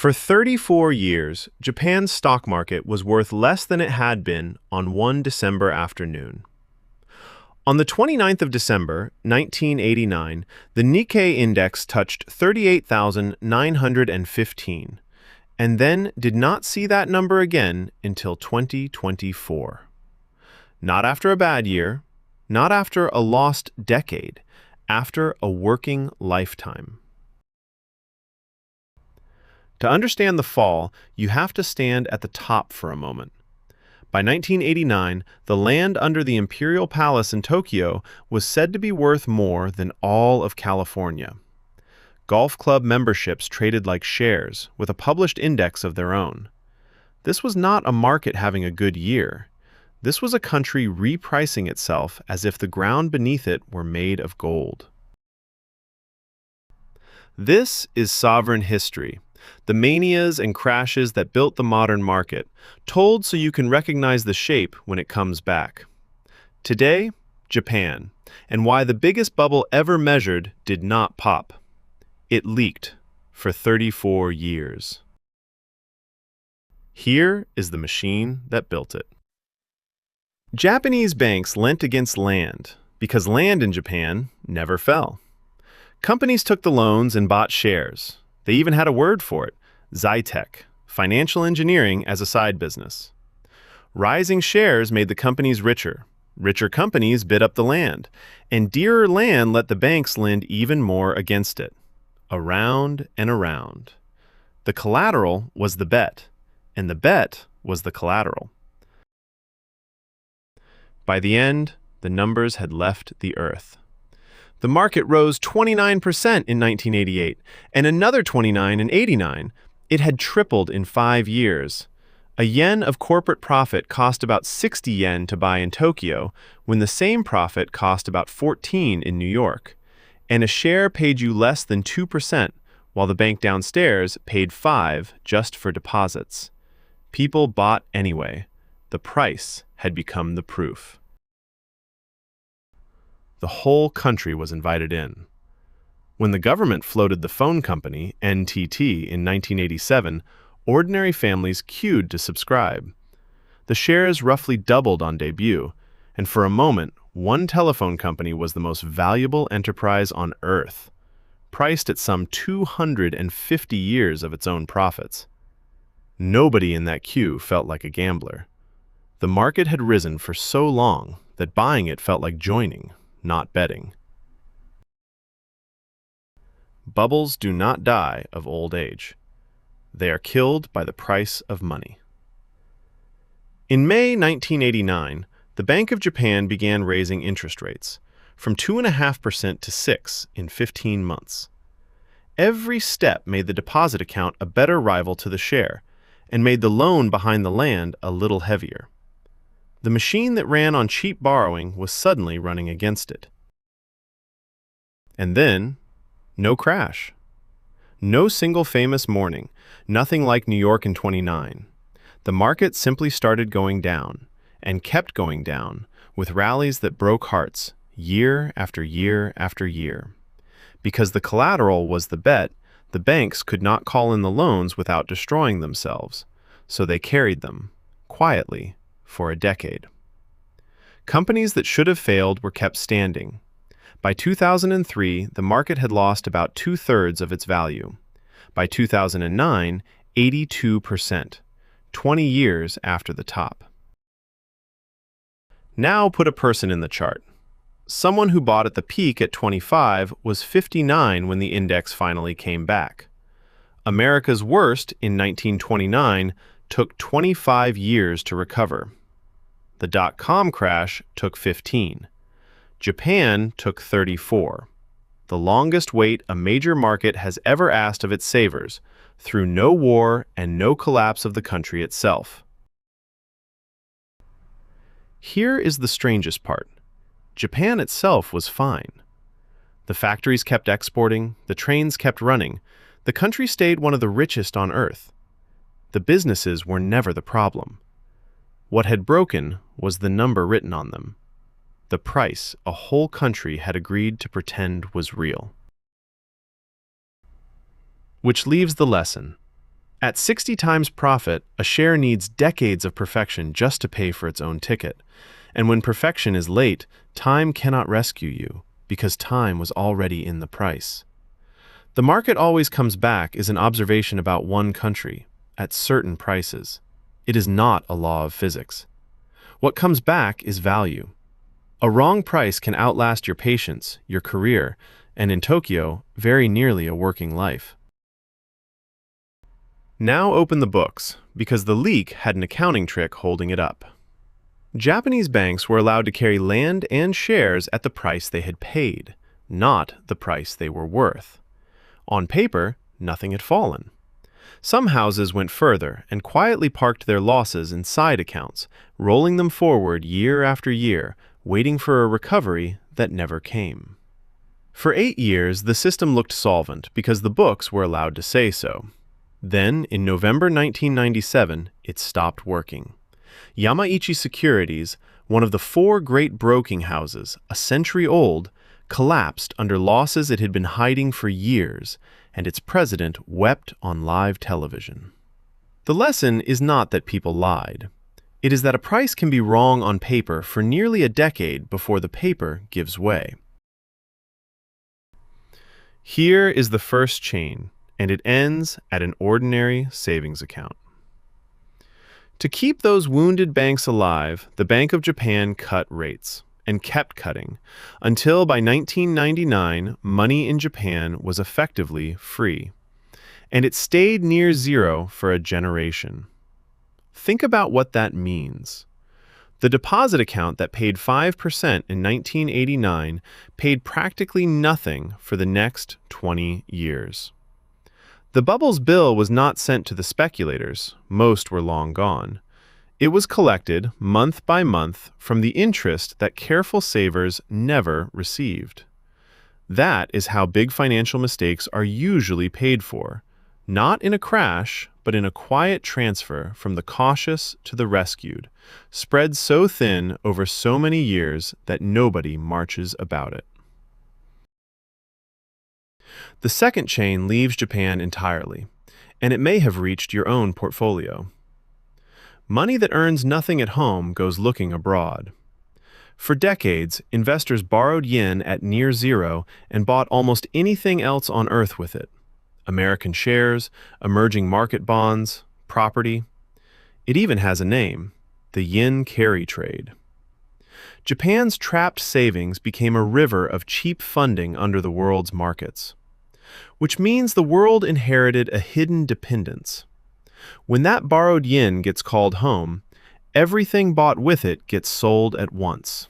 For 34 years, Japan's stock market was worth less than it had been on one December afternoon. On the 29th of December, 1989, the Nikkei index touched 38,915, and then did not see that number again until 2024. Not after a bad year, not after a lost decade, after a working lifetime. To understand the fall, you have to stand at the top for a moment. By 1989, the land under the Imperial Palace in Tokyo was said to be worth more than all of California. Golf club memberships traded like shares, with a published index of their own. This was not a market having a good year. This was a country repricing itself as if the ground beneath it were made of gold. This is sovereign history. The manias and crashes that built the modern market, told so you can recognize the shape when it comes back. Today, Japan, and why the biggest bubble ever measured did not pop. It leaked for 34 years. Here is the machine that built it. Japanese banks lent against land, because land in Japan never fell. Companies took the loans and bought shares. They even had a word for it, Zytec, financial engineering as a side business. Rising shares made the companies richer. Richer companies bid up the land, and dearer land let the banks lend even more against it. Around and around. The collateral was the bet, and the bet was the collateral. By the end, the numbers had left the earth. The market rose 29% in 1988, and another 29% in 89. It had tripled in 5 years. A yen of corporate profit cost about 60 yen to buy in Tokyo, when the same profit cost about 14 in New York. And a share paid you less than 2%, while the bank downstairs paid 5 just for deposits. People bought anyway. The price had become the proof. The whole country was invited in. When the government floated the phone company, NTT, in 1987, ordinary families queued to subscribe. The shares roughly doubled on debut, and for a moment, one telephone company was the most valuable enterprise on earth, priced at some 250 years of its own profits. Nobody in that queue felt like a gambler. The market had risen for so long that buying it felt like joining, not betting. Bubbles do not die of old age. They are killed by the price of money. In May 1989, the Bank of Japan began raising interest rates, from 2.5% to 6% in 15 months. Every step made the deposit account a better rival to the share, and made the loan behind the land a little heavier. The machine that ran on cheap borrowing was suddenly running against it. And then, no crash. No single famous morning, nothing like New York in '29. The market simply started going down, and kept going down, with rallies that broke hearts, year after year after year. Because the collateral was the bet, the banks could not call in the loans without destroying themselves, so they carried them, quietly, for a decade. Companies that should have failed were kept standing. By 2003, the market had lost about 2/3 of its value. By 2009, 82%, 20 years after the top. Now put a person in the chart. Someone who bought at the peak at 25 was 59 when the index finally came back. America's worst in 1929 took 25 years to recover. The dot-com crash took 15. Japan took 34. The longest wait a major market has ever asked of its savers, through no war and no collapse of the country itself. Here is the strangest part. Japan itself was fine. The factories kept exporting, the trains kept running, the country stayed one of the richest on earth. The businesses were never the problem. What had broken was the number written on them. The price a whole country had agreed to pretend was real. Which leaves the lesson. At 60 times profit, a share needs decades of perfection just to pay for its own ticket. And when perfection is late, time cannot rescue you, because time was already in the price. The market always comes back is an observation about one country, at certain prices. It is not a law of physics. What comes back is value. A wrong price can outlast your patience, your career, and in Tokyo, very nearly a working life. Now open the books, because the leak had an accounting trick holding it up. Japanese banks were allowed to carry land and shares at the price they had paid, not the price they were worth. On paper, nothing had fallen. Some houses went further and quietly parked their losses in side accounts, rolling them forward year after year, waiting for a recovery that never came. For 8 years, the system looked solvent because the books were allowed to say so. Then, in November 1997, it stopped working. Yamaichi Securities, one of the 4 great broking houses, a century old, collapsed under losses it had been hiding for years, and its president wept on live television. The lesson is not that people lied. It is that a price can be wrong on paper for nearly a decade before the paper gives way. Here is the first chain, and it ends at an ordinary savings account. To keep those wounded banks alive, the Bank of Japan cut rates, and kept cutting, until by 1999, money in Japan was effectively free. And it stayed near zero for a generation. Think about what that means. The deposit account that paid 5% in 1989 paid practically nothing for the next 20 years. The bubble's bill was not sent to the speculators, most were long gone. It was collected, month by month, from the interest that careful savers never received. That is how big financial mistakes are usually paid for, not in a crash, but in a quiet transfer from the cautious to the rescued, spread so thin over so many years that nobody marches about it. The second chain leaves Japan entirely, and it may have reached your own portfolio. Money that earns nothing at home goes looking abroad. For decades, investors borrowed yen at near zero and bought almost anything else on earth with it. American shares, emerging market bonds, property. It even has a name, the yen carry trade. Japan's trapped savings became a river of cheap funding under the world's markets, which means the world inherited a hidden dependence. When that borrowed yen gets called home, everything bought with it gets sold at once.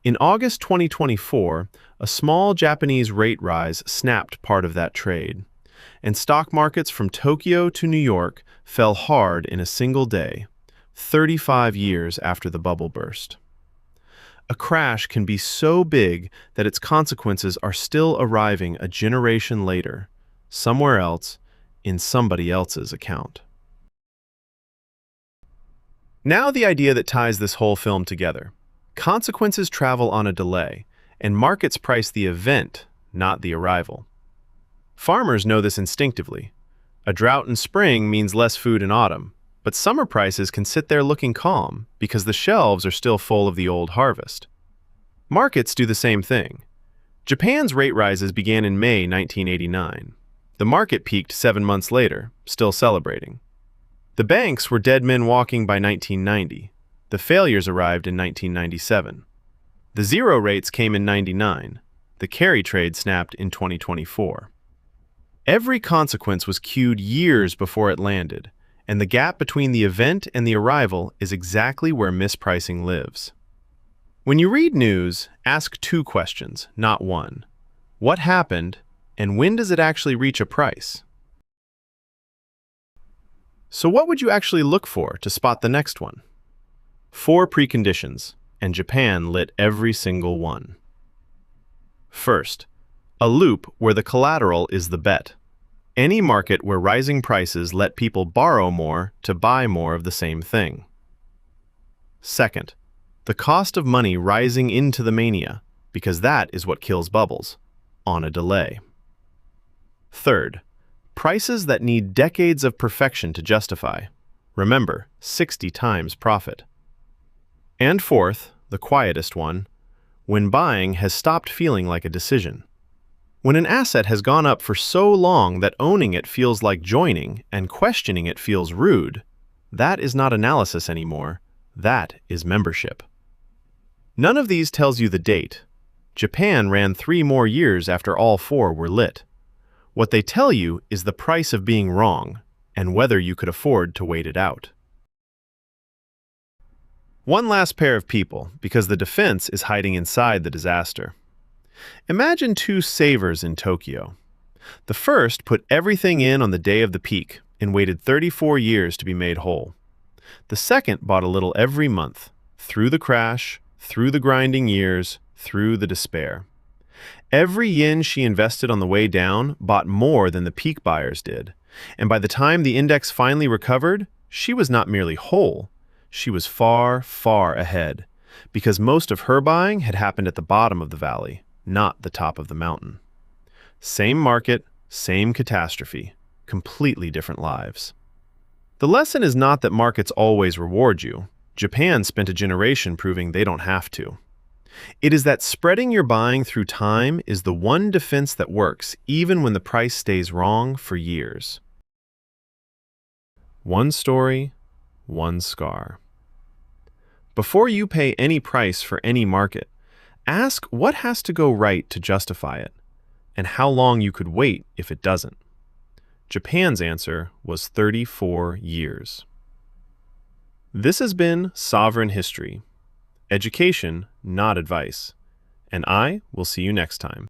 In August 2024, a small Japanese rate rise snapped part of that trade, and stock markets from Tokyo to New York fell hard in a single day, 35 years after the bubble burst. A crash can be so big that its consequences are still arriving a generation later, somewhere else, in somebody else's account. Now the idea that ties this whole film together. Consequences travel on a delay, and markets price the event, not the arrival. Farmers know this instinctively. A drought in spring means less food in autumn, but summer prices can sit there looking calm because the shelves are still full of the old harvest. Markets do the same thing. Japan's rate rises began in May 1989. The market peaked 7 months later, still celebrating. The banks were dead men walking by 1990. The failures arrived in 1997. The zero rates came in 99. The carry trade snapped in 2024. Every consequence was cued years before it landed, and the gap between the event and the arrival is exactly where mispricing lives. When you read news, ask 2 questions, not 1. What happened, and when does it actually reach a price? So what would you actually look for to spot the next one? 4 preconditions, and Japan lit every single one. First, a loop where the collateral is the bet. Any market where rising prices let people borrow more to buy more of the same thing. Second, the cost of money rising into the mania, because that is what kills bubbles, on a delay. Third, Prices that need decades of perfection to justify. Remember, 60 times profit. And fourth, the quietest one, when buying has stopped feeling like a decision. When an asset has gone up for so long that owning it feels like joining and questioning it feels rude, that is not analysis anymore. That is membership. None of these tells you the date. Japan ran 3 more years after all 4 were lit. What they tell you is the price of being wrong and whether you could afford to wait it out. One last pair of people, because the defense is hiding inside the disaster. Imagine 2 savers in Tokyo. The first put everything in on the day of the peak and waited 34 years to be made whole. The second bought a little every month, through the crash, through the grinding years, through the despair. Every yen she invested on the way down bought more than the peak buyers did, and by the time the index finally recovered, she was not merely whole, she was far, far ahead, because most of her buying had happened at the bottom of the valley, not the top of the mountain. Same market, same catastrophe, completely different lives. The lesson is not that markets always reward you. Japan spent a generation proving they don't have to. It is that spreading your buying through time is the one defense that works even when the price stays wrong for years. One story, one scar. Before you pay any price for any market, ask what has to go right to justify it, and how long you could wait if it doesn't. Japan's answer was 34 years. This has been Sovereign History. Education, not advice. And I will see you next time.